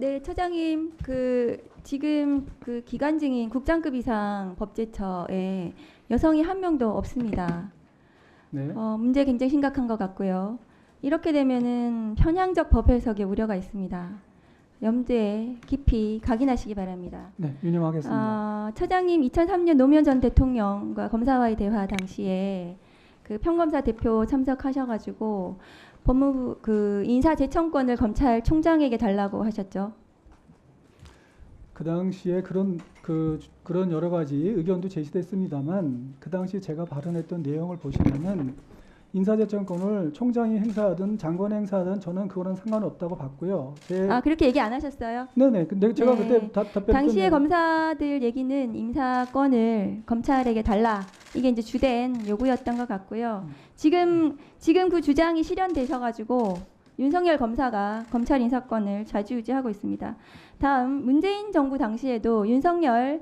네, 처장님, 지금 기관 증인 국장급 이상 법제처에 여성이 한 명도 없습니다. 네. 문제 굉장히 심각한 것 같고요. 이렇게 되면은 편향적 법 해석의 우려가 있습니다. 염두에 깊이 각인하시기 바랍니다. 네, 유념하겠습니다. 처장님 2003년 노무현 전 대통령과 검사와의 대화 당시에 그 평검사 대표 참석하셔가지고 법무부 인사 제청권을 검찰총장에게 달라고 하셨죠. 그 당시에 그런 여러 가지 의견도 제시됐습니다만 그 당시 제가 발언했던 내용을 보시면은 인사제청권을 총장이 행사하든 장관이 행사하든 저는 그거는 상관없다고 봤고요. 그렇게 얘기 안 하셨어요? 네네. 근데 제가 그때 답변 당시에 검사들 얘기는 인사권을 검찰에게 달라. 이게 이제 주된 요구였던 것 같고요. 지금 그 주장이 실현되셔가지고 윤석열 검사가 검찰 인사권을 좌지우지하고 있습니다. 다음 문재인 정부 당시에도 윤석열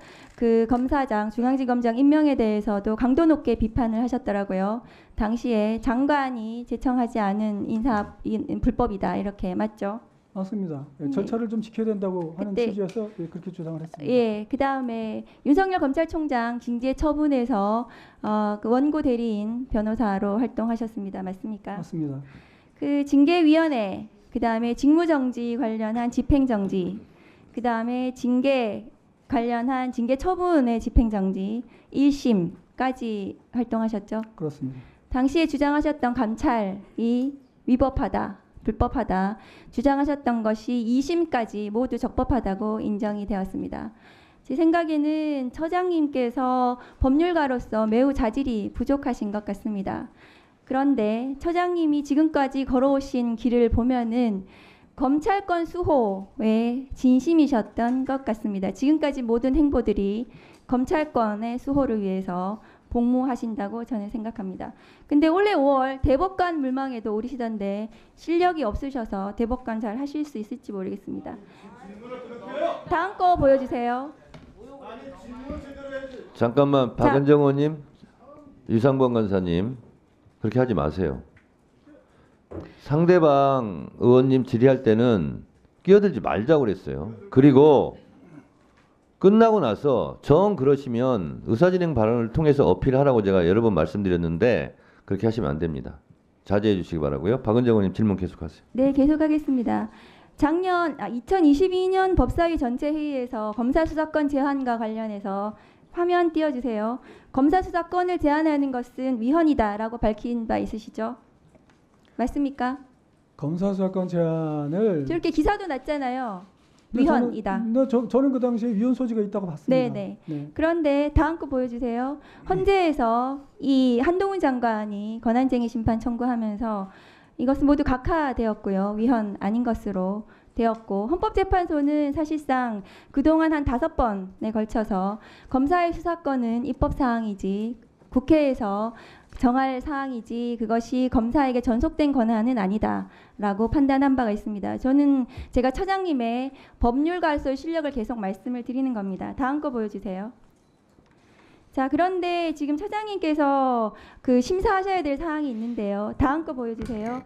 검사장 중앙지검장 임명에 대해서도 강도 높게 비판을 하셨더라고요. 당시에 장관이 제청하지 않은 인사 불법이다 이렇게 맞죠? 맞습니다. 절차를 좀 지켜야 된다고 하는 취지여서 그렇게 주장을 했습니다. 예, 그 다음에 윤석열 검찰총장 징계 처분에서 원고 대리인 변호사로 활동하셨습니다. 맞습니까? 맞습니다. 징계위원회, 그 다음에 직무정지 관련한 집행정지, 그 다음에 징계 관련한 징계 처분의 집행정지 1심까지 활동하셨죠? 그렇습니다. 당시에 주장하셨던 감찰이 위법하다, 불법하다 주장하셨던 것이 2심까지 모두 적법하다고 인정이 되었습니다. 제 생각에는 처장님께서 법률가로서 매우 자질이 부족하신 것 같습니다. 그런데 처장님이 지금까지 걸어오신 길을 보면은 검찰권 수호에 진심이셨던 것 같습니다. 지금까지 모든 행보들이 검찰권의 수호를 위해서 복무하신다고 저는 생각합니다. 근데 올해 5월 대법관 물망에도 오르시던데 실력이 없으셔서 대법관 잘 하실 수 있을지 모르겠습니다. 다음 거 보여주세요. 잠깐만 박은정 의원님, 유상범 간사님 그렇게 하지 마세요. 상대방 의원님 질의할 때는 끼어들지 말자고 그랬어요. 그리고 끝나고 나서 정 그러시면 의사진행 발언을 통해서 어필하라고 제가 여러 번 말씀드렸는데 그렇게 하시면 안 됩니다. 자제해 주시기 바라고요. 박은정 의원님 질문 계속하세요. 네, 계속하겠습니다. 작년 2022년 법사위 전체 회의에서 검사 수사권 제한과 관련해서 화면 띄워주세요. 검사 수사권을 제한하는 것은 위헌이다라고 밝힌 바 있으시죠? 맞습니까? 검사 수사권 제한을 저렇게 기사도 났잖아요. 위헌이다. 저는 그 당시에 위헌 소지가 있다고 봤습니다. 네네. 그런데 다음 거 보여주세요. 헌재에서 이 한동훈 장관이 권한쟁의 심판 청구하면서 이것은 모두 각하되었고요. 위헌 아닌 것으로 되었고 헌법재판소는 사실상 그동안 한 5번에 걸쳐서 검사의 수사권은 입법사항이지 국회에서 정할 사항이지 그것이 검사에게 전속된 권한은 아니다라고 판단한 바가 있습니다. 저는 제가 처장님의 법률가로서의 실력을 계속 말씀을 드리는 겁니다. 다음 거 보여주세요. 자, 그런데 지금 처장님께서 심사하셔야 될 사항이 있는데요. 다음 거 보여주세요.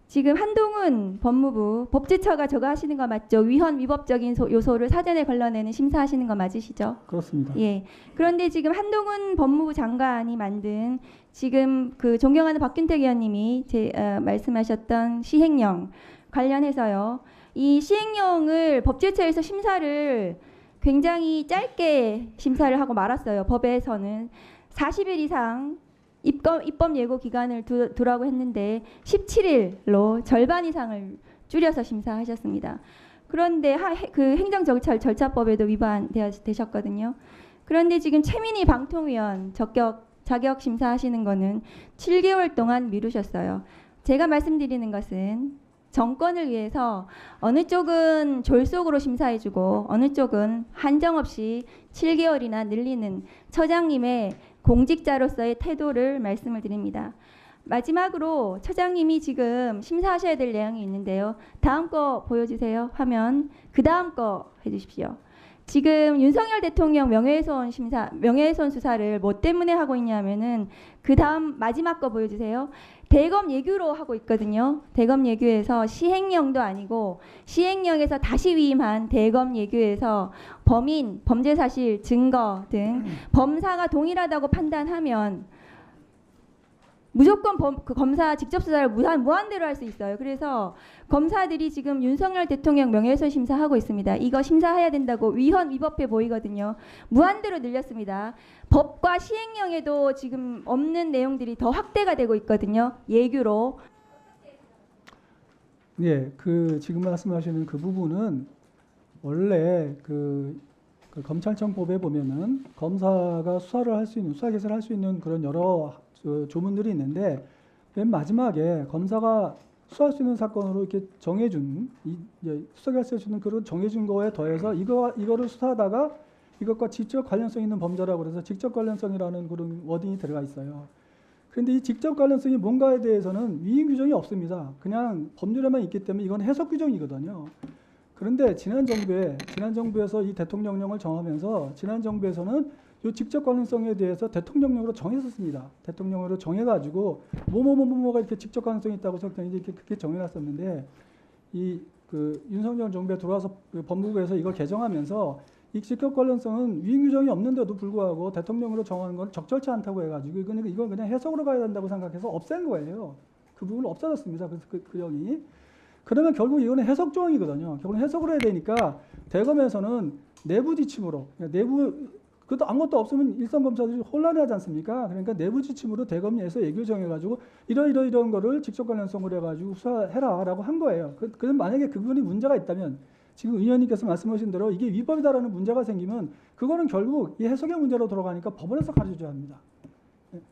지금 한동훈 법무부 법제처가 저거 하시는 거 맞죠? 위헌 위법적인 요소를 사전에 걸러내는 심사하시는 거 맞으시죠? 그렇습니다. 예. 그런데 지금 한동훈 법무부 장관이 만든 지금 존경하는 박균택 의원님이 말씀하셨던 시행령 관련해서요. 이 시행령을 법제처에서 심사를 굉장히 짧게 심사를 하고 말았어요. 법에서는 40일 이상 입법 예고 기간을 두라고 했는데 17일로 절반 이상을 줄여서 심사하셨습니다. 그런데 행정절차법에도 위반되셨거든요. 그런데 지금 최민희 방통위원 자격 심사하시는 거는 7개월 동안 미루셨어요. 제가 말씀드리는 것은 정권을 위해서 어느 쪽은 졸속으로 심사해주고 어느 쪽은 한정없이 7개월이나 늘리는 처장님의 공직자로서의 태도를 말씀을 드립니다. 마지막으로 처장님이 지금 심사하셔야 될 내용이 있는데요. 다음 거 보여주세요. 화면. 그 다음 거 해주십시오. 지금 윤석열 대통령 명예훼손 수사를 뭐 때문에 하고 있냐면은 그 다음 마지막 거 보여주세요. 대검 예규로 하고 있거든요. 대검 예규에서 시행령도 아니고 시행령에서 다시 위임한 대검 예규에서 범인, 범죄 사실, 증거 등 범사가 동일하다고 판단하면 무조건 그 검사 직접 수사를 무한대로 할 수 있어요. 그래서 검사들이 지금 윤석열 대통령 명예훼손 심사하고 있습니다. 이거 심사해야 된다고 위헌 위법해 보이거든요. 무한대로 늘렸습니다. 법과 시행령에도 지금 없는 내용들이 더 확대가 되고 있거든요. 예규로. 예, 그 지금 말씀하시는 그 부분은 원래 그 검찰청법에 보면은 검사가 수사를 할 수 있는 수사 개시를 할 수 있는 그런 여러 조문들이 있는데 맨 마지막에 검사가 수사할 수 있는 사건으로 이렇게 정해준 수사 개시해주는 그런 정해준 거에 더해서 이거를 수사하다가 이것과 직접 관련성 있는 범죄라고 그래서 직접 관련성이라는 그런 워딩이 들어가 있어요. 그런데 이 직접 관련성이 뭔가에 대해서는 위임 규정이 없습니다. 그냥 법률에만 있기 때문에 이건 해석 규정이거든요. 그런데 지난 정부에서 이 대통령령을 정하면서 지난 정부에서는 이 직접 관련성에 대해서 대통령령으로 정했었습니다. 대통령령으로 정해가지고 뭐가 이렇게 직접 관련성이 있다고 설정이 그렇게 정해놨었는데 이 그 윤석열 정부에 들어와서 그 법무부에서 이걸 개정하면서 이 직접 관련성은 위임 규정이 없는데도 불구하고 대통령으로 정하는 건 적절치 않다고 해가지고 이건 그냥 해석으로 가야 된다고 생각해서 없앤 거예요. 그 부분은 없어졌습니다. 그래서 그 규정이. 그러면 결국 이거는 해석 조항이거든요. 결국 해석을 해야 되니까 대검에서는 내부 지침으로 그것도 아무것도 없으면 일선 검사들이 혼란해하지 않습니까? 그러니까 내부 지침으로 대검 내에서 예규 정해가지고 이런 거를 직접 관련성으로 해가지고 수사해라라고 한 거예요. 그럼 만약에 그 부분이 문제가 있다면 지금 의원님께서 말씀하신 대로 이게 위법이다라는 문제가 생기면 그거는 결국 이 해석의 문제로 돌아가니까 법원에서 가르쳐줘야 합니다.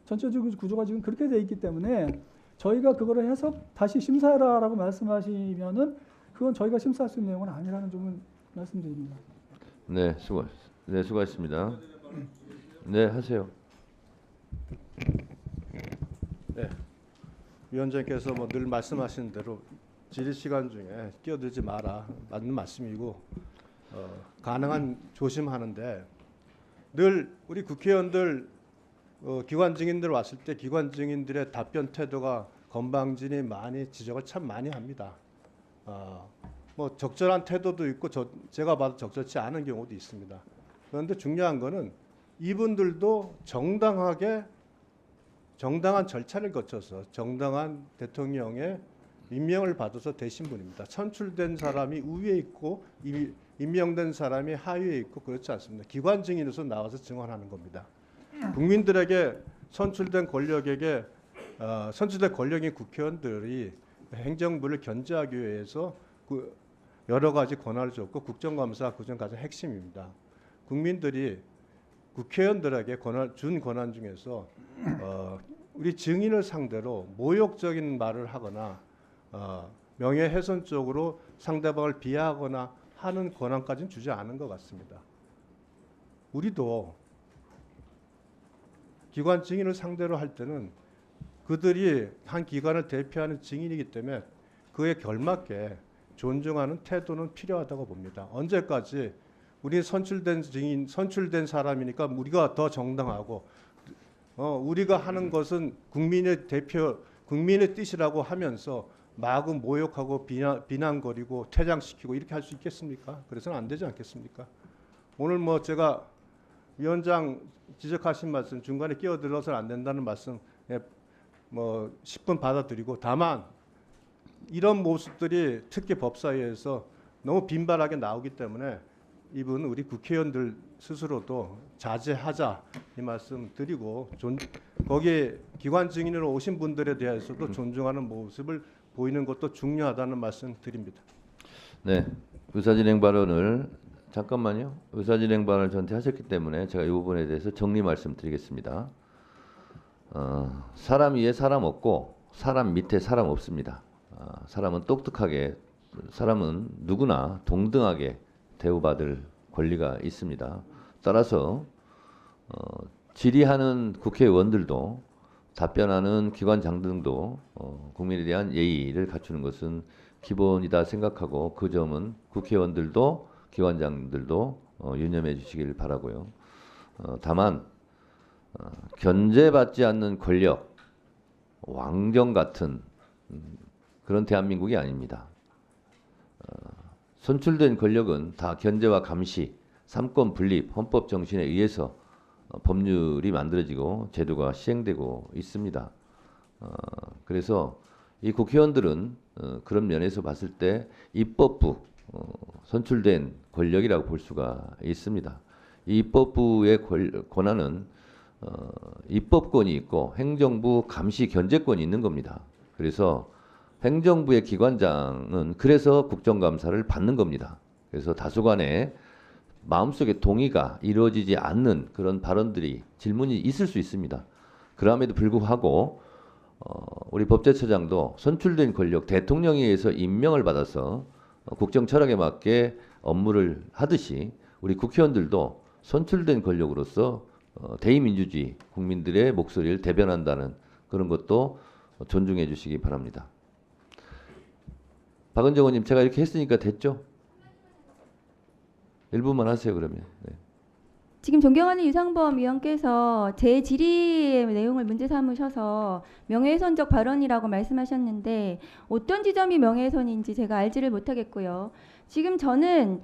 전체적인 구조가 지금 그렇게 돼 있기 때문에 저희가 그거를 해석 다시 심사해라라고 말씀하시면은 그건 저희가 심사할 수 있는 내용은 아니라는 점을 말씀드립니다. 네, 수고하셨습니다. 네, 하세요. 네, 위원장께서 뭐 늘 말씀하시는 대로 질의 시간 중에 끼어들지 마라 맞는 말씀이고 가능한 조심하는데 늘 우리 국회의원들 기관 증인들 왔을 때 기관 증인들의 답변 태도가 건방진이 많이 지적을 참 많이 합니다. 뭐 적절한 태도도 있고 제가 봐도 적절치 않은 경우도 있습니다. 그런데 중요한 거는 이분들도 정당한 절차를 거쳐서 정당한 대통령의 임명을 받아서 되신 분입니다. 선출된 사람이 우위에 있고 임명된 사람이 하위에 있고 그렇지 않습니다. 기관 증인으로서 나와서 증언하는 겁니다. 국민들에게 선출된 권력인 국회의원들이 행정부를 견제하기 위해서 여러 가지 권한을 줬고 국정감사가 그중 가장 핵심입니다. 국민들이 국회의원들에게 준 권한 중에서 우리 증인을 상대로 모욕적인 말을 하거나 명예훼손 쪽으로 상대방을 비하하거나 하는 권한까지는 주지 않은 것 같습니다. 우리도 기관 증인을 상대로 할 때는 그들이 한 기관을 대표하는 증인이기 때문에 그에 걸맞게 존중하는 태도는 필요하다고 봅니다. 언제까지 우리 선출된 증인, 선출된 사람이니까 우리가 더 정당하고 우리가 하는 것은 국민의 뜻이라고 하면서 마구 모욕하고 비난거리고 퇴장시키고 이렇게 할 수 있겠습니까? 그래서는 안 되지 않겠습니까? 오늘 뭐 제가 위원장 지적하신 말씀 중간에 끼어들어서는 안 된다는 말씀 뭐 10분 받아들이고 다만 이런 모습들이 특히 법사위에서 너무 빈발하게 나오기 때문에 이분 우리 국회의원들 스스로도 자제하자 이 말씀 드리고 거기에 기관 증인으로 오신 분들에 대해서도 존중하는 모습을 보이는 것도 중요하다는 말씀 드립니다. 네, 의사진행 발언을 잠깐만요. 의사진행 발언을 전체 하셨기 때문에 제가 이 부분에 대해서 정리 말씀드리겠습니다. 사람 위에 사람 없고 사람 밑에 사람 없습니다. 사람은 똑똑하게 사람은 누구나 동등하게 대우받을 권리가 있습니다. 따라서 질의하는 국회의원들도 답변하는 기관장 등도 국민에 대한 예의를 갖추는 것은 기본이다 생각하고 그 점은 국회의원들도 기관장들도 유념해 주시길 바라고요. 다만 견제받지 않는 권력 왕정 같은 그런 대한민국이 아닙니다. 선출된 권력은 다 견제와 감시, 삼권 분립, 헌법 정신에 의해서 법률이 만들어지고 제도가 시행되고 있습니다. 그래서 이 국회의원들은 그런 면에서 봤을 때 입법부 선출된 권력이라고 볼 수가 있습니다. 이 입법부의 권한은 입법권이 있고 행정부 감시 견제권이 있는 겁니다. 그래서 행정부의 기관장은 그래서 국정감사를 받는 겁니다. 그래서 다수간에 마음속에 동의가 이루어지지 않는 그런 발언들이 질문이 있을 수 있습니다. 그럼에도 불구하고 우리 법제처장도 선출된 권력 대통령에 의해서 임명을 받아서 국정 철학에 맞게 업무를 하듯이 우리 국회의원들도 선출된 권력으로서 대의민주주의 국민들의 목소리를 대변한다는 그런 것도 존중해 주시기 바랍니다. 박은정 의원님, 제가 이렇게 했으니까 됐죠? 1분만 하세요, 그러면. 네. 지금 존경하는 유상범 의원께서 제 질의의 내용을 문제 삼으셔서 명예훼손적 발언이라고 말씀하셨는데 어떤 지점이 명예훼손인지 제가 알지를 못하겠고요. 지금 저는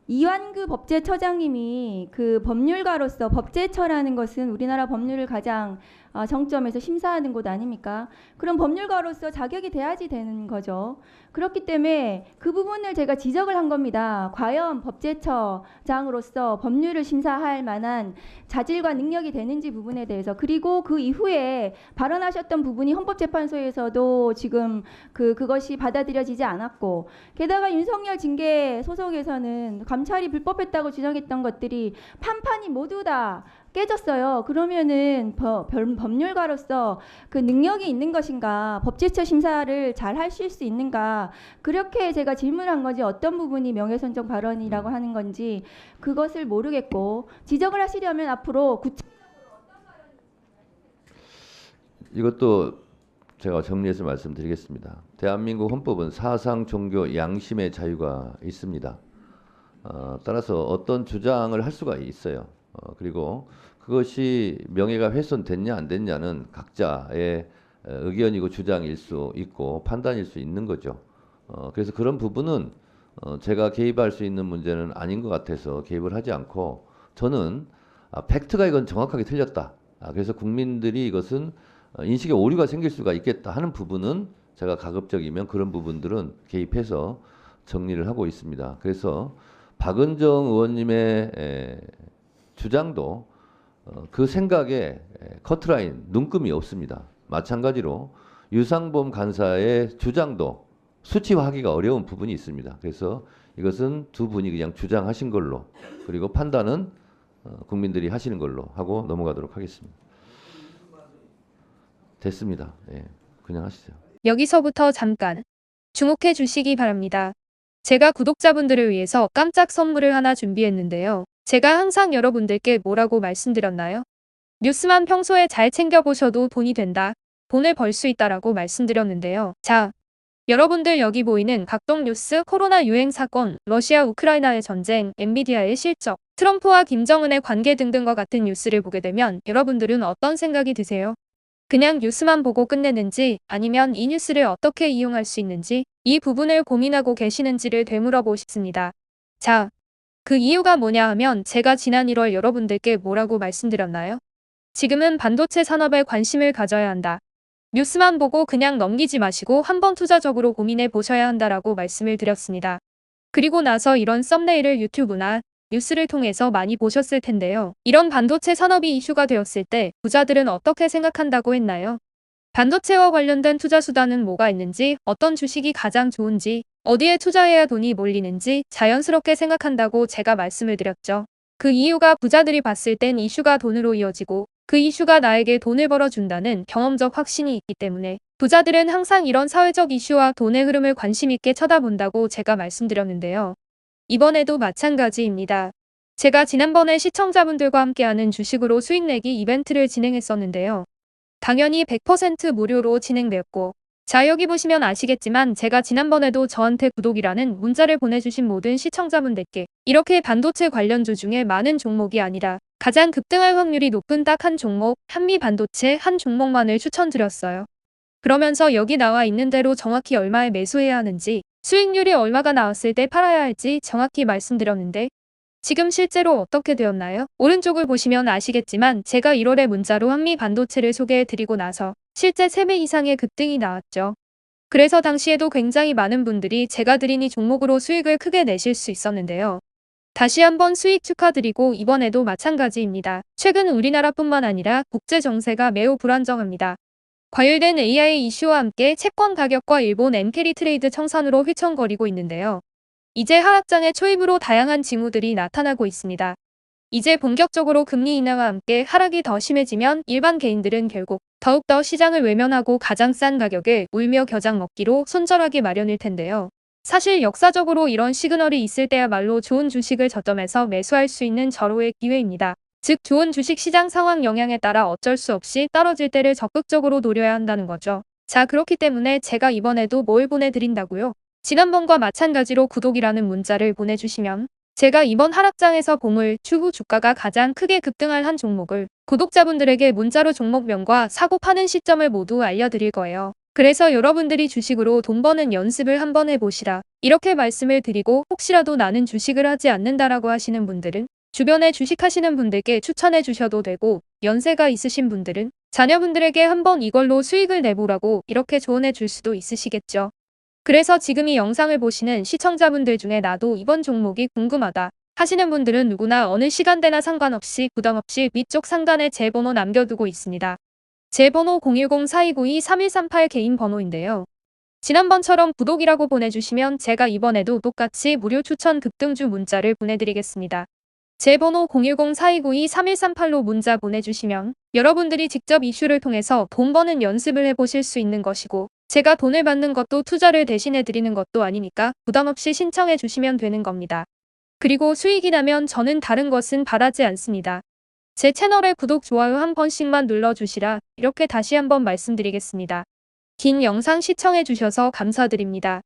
이완구 법제처장님이 그 법률가로서 법제처라는 것은 우리나라 법률을 가장 정점에서 심사하는 곳 아닙니까? 그럼 법률가로서 자격이 돼야지 되는 거죠. 그렇기 때문에 그 부분을 제가 지적을 한 겁니다. 과연 법제처장으로서 법률을 심사할 만한 자질과 능력이 되는지 부분에 대해서. 그리고 그 이후에 발언하셨던 부분이 헌법재판소에서도 지금 그것이 받아들여지지 않았고, 게다가 윤석열 징계 소속에서는 감찰이 불법했다고 주장했던 것들이 판판이 모두 다 깨졌어요. 그러면은 법률가로서 그 능력이 있는 것인가, 법제처 심사를 잘 하실 수 있는가, 그렇게 제가 질문한 거지 어떤 부분이 명예훼손적 발언이라고 하는 건지 그것을 모르겠고, 지적을 하시려면 앞으로 이것도 제가 정리해서 말씀드리겠습니다. 대한민국 헌법은 사상, 종교, 양심의 자유가 있습니다. 따라서 어떤 주장을 할 수가 있어요. 그리고 그것이 명예가 훼손됐냐 안 됐냐는 각자의 의견이고 주장일 수 있고 판단일 수 있는 거죠. 그래서 그런 부분은 제가 개입할 수 있는 문제는 아닌 것 같아서 개입을 하지 않고, 저는 팩트가 이건 정확하게 틀렸다. 그래서 국민들이 이것은 인식에 오류가 생길 수가 있겠다 하는 부분은 제가 가급적이면 그런 부분들은 개입해서 정리를 하고 있습니다. 그래서 박은정 의원님의 주장도 그 생각에 커트라인, 눈금이 없습니다. 마찬가지로 유상범 간사의 주장도 수치화하기가 어려운 부분이 있습니다. 그래서 이것은 두 분이 그냥 주장하신 걸로, 그리고 판단은 국민들이 하시는 걸로 하고 넘어가도록 하겠습니다. 됐습니다. 예, 그냥 하시죠. 여기서부터 잠깐 주목해 주시기 바랍니다. 제가 구독자분들을 위해서 깜짝 선물을 하나 준비했는데요. 제가 항상 여러분들께 뭐라고 말씀드렸나요? 뉴스만 평소에 잘 챙겨보셔도 돈이 된다, 돈을 벌 수 있다라고 말씀드렸는데요. 자, 여러분들 여기 보이는 각종 뉴스, 코로나 유행 사건, 러시아 우크라이나의 전쟁, 엔비디아의 실적, 트럼프와 김정은의 관계 등등과 같은 뉴스를 보게 되면 여러분들은 어떤 생각이 드세요? 그냥 뉴스만 보고 끝내는지, 아니면 이 뉴스를 어떻게 이용할 수 있는지 이 부분을 고민하고 계시는지를 되물어보고 싶습니다. 자, 그 이유가 뭐냐 하면 제가 지난 1월 여러분들께 뭐라고 말씀드렸나요? 지금은 반도체 산업에 관심을 가져야 한다. 뉴스만 보고 그냥 넘기지 마시고 한번 투자적으로 고민해 보셔야 한다라고 말씀을 드렸습니다. 그리고 나서 이런 썸네일을 유튜브나 뉴스를 통해서 많이 보셨을 텐데요. 이런 반도체 산업이 이슈가 되었을 때 부자들은 어떻게 생각한다고 했나요? 반도체와 관련된 투자 수단은 뭐가 있는지, 어떤 주식이 가장 좋은지, 어디에 투자해야 돈이 몰리는지 자연스럽게 생각한다고 제가 말씀을 드렸죠. 그 이유가 부자들이 봤을 땐 이슈가 돈으로 이어지고 그 이슈가 나에게 돈을 벌어준다는 경험적 확신이 있기 때문에 부자들은 항상 이런 사회적 이슈와 돈의 흐름을 관심 있게 쳐다본다고 제가 말씀드렸는데요. 이번에도 마찬가지입니다. 제가 지난번에 시청자분들과 함께하는 주식으로 수익 내기 이벤트를 진행했었는데요. 당연히 100% 무료로 진행되었고, 자, 여기 보시면 아시겠지만 제가 지난번에도 저한테 구독이라는 문자를 보내주신 모든 시청자분들께 이렇게 반도체 관련주 중에 많은 종목이 아니라 가장 급등할 확률이 높은 딱 한 종목, 한미 반도체 한 종목만을 추천드렸어요. 그러면서 여기 나와 있는 대로 정확히 얼마에 매수해야 하는지, 수익률이 얼마가 나왔을 때 팔아야 할지 정확히 말씀드렸는데 지금 실제로 어떻게 되었나요? 오른쪽을 보시면 아시겠지만 제가 1월에 문자로 한미 반도체를 소개해드리고 나서 실제 3배 이상의 급등이 나왔죠. 그래서 당시에도 굉장히 많은 분들이 제가 드린 이 종목으로 수익을 크게 내실 수 있었는데요. 다시 한번 수익 축하드리고 이번에도 마찬가지입니다. 최근 우리나라뿐만 아니라 국제 정세가 매우 불안정합니다. 과열된 AI 이슈와 함께 채권 가격과 일본 엔캐리 트레이드 청산으로 휘청거리고 있는데요. 이제 하락장의 초입으로 다양한 징후들이 나타나고 있습니다. 이제 본격적으로 금리 인하와 함께 하락이 더 심해지면 일반 개인들은 결국 더욱더 시장을 외면하고 가장 싼 가격에 울며 겨장 먹기로 손절하기 마련일 텐데요. 사실 역사적으로 이런 시그널이 있을 때야말로 좋은 주식을 저점에서 매수할 수 있는 절호의 기회입니다. 즉 좋은 주식 시장 상황 영향에 따라 어쩔 수 없이 떨어질 때를 적극적으로 노려야 한다는 거죠. 자, 그렇기 때문에 제가 이번에도 뭘 보내드린다고요? 지난번과 마찬가지로 구독이라는 문자를 보내주시면 제가 이번 하락장에서 보물, 추후 주가가 가장 크게 급등할 한 종목을 구독자분들에게 문자로 종목명과 사고 파는 시점을 모두 알려드릴 거예요. 그래서 여러분들이 주식으로 돈 버는 연습을 한번 해보시라. 이렇게 말씀을 드리고 혹시라도 나는 주식을 하지 않는다라고 하시는 분들은 주변에 주식하시는 분들께 추천해 주셔도 되고 연세가 있으신 분들은 자녀분들에게 한번 이걸로 수익을 내보라고 이렇게 조언해 줄 수도 있으시겠죠. 그래서 지금 이 영상을 보시는 시청자분들 중에 나도 이번 종목이 궁금하다 하시는 분들은 누구나 어느 시간대나 상관없이 부담 없이 위쪽 상단에 제 번호 남겨두고 있습니다. 제 번호 010-4292-3138 개인 번호인데요. 지난번처럼 구독이라고 보내주시면 제가 이번에도 똑같이 무료 추천 급등주 문자를 보내드리겠습니다. 제 번호 010-4292-3138로 문자 보내주시면 여러분들이 직접 이슈를 통해서 돈 버는 연습을 해보실 수 있는 것이고 제가 돈을 받는 것도 투자를 대신해 드리는 것도 아니니까 부담없이 신청해 주시면 되는 겁니다. 그리고 수익이 나면 저는 다른 것은 바라지 않습니다. 제 채널에 구독, 좋아요 한 번씩만 눌러주시라 이렇게 다시 한번 말씀드리겠습니다. 긴 영상 시청해 주셔서 감사드립니다.